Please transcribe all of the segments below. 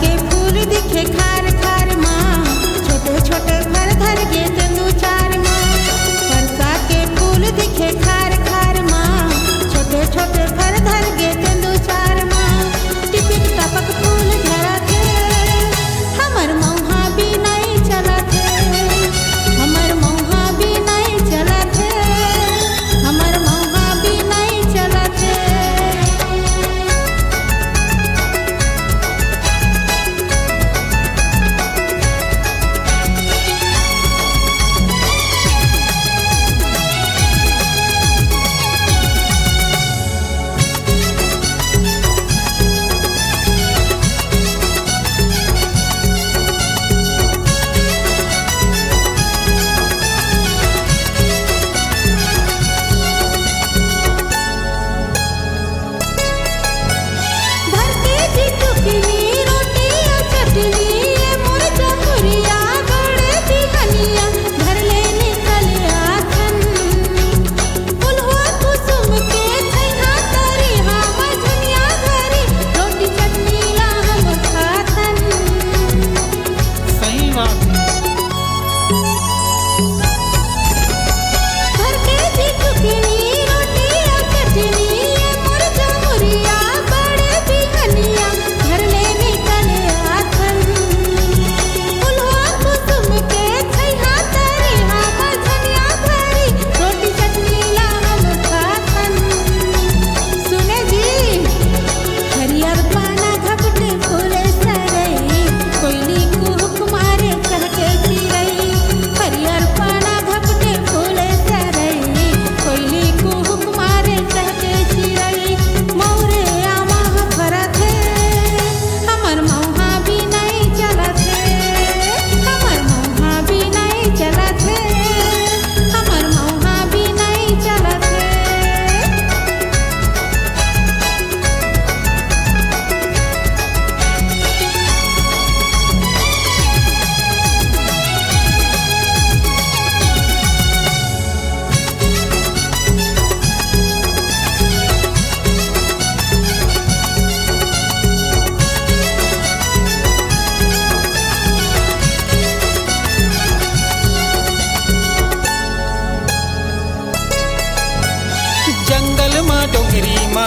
के फूल दिखे खार खार माँ, छोटे छोटे फल धर गे तेंदु चार माँ। बरसा के फूल दिखे खार खार माँ, छोटे छोटे फल धर गे तेंदु चार माँ। टिपिक टपक फूल झरत है, हमर मौहा भी नहीं चलत है, हमर मौहा भी नहीं चलत है, हमर मौहा भी नहीं चलत है।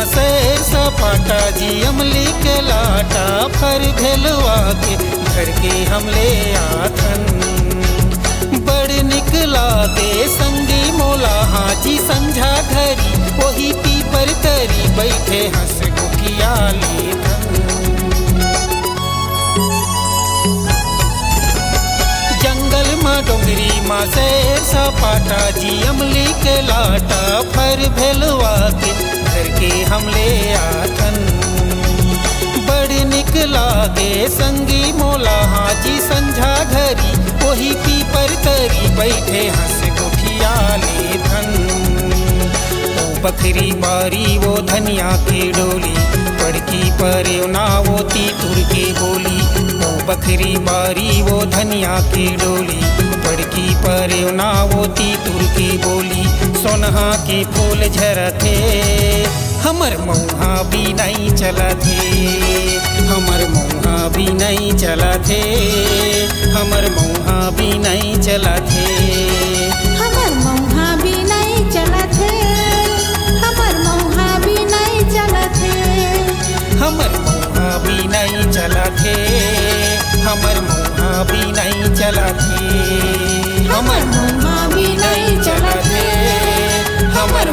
सैर सपाटा जी अमली के लाटा फर भेलवा के घर के हमले आथन। बड़ निकला दे संगी मोला हाजी संझा घरी, वही पीपर तरी बैठे हंस गुकिया लेखन। जंगल माँ डोंगरी माँ सैर सपाटा जी अमली के लाटा फर भेलवा के घर के हमले आथन। बड़ निकला दे संगी मोला हाजी संझा घरी, वही पीपर तरी बैठे हंस गुठिया लेखन। ओ बकरी बारी वो धनिया की डोली, बड़की पर ना वो तीतुर के बोली। ओ बकरी बारी वो धनिया की डोली, बड़की पर ना वो तीतुर की बोली। सोनहा के फूल झरथे, हमर मौहा भी नहीं चलथे, हमर मौहा भी नहीं चलथे, हमर मौहा भी नहीं चलथे, हमर मौहा भी नहीं चलथे, हमर मौहा भी नहीं चलथे, हमर मौहा भी नहीं चलथे, हमर मौहा भी नहीं चलथे, हमर मौहा भी नहीं चलथे, हमर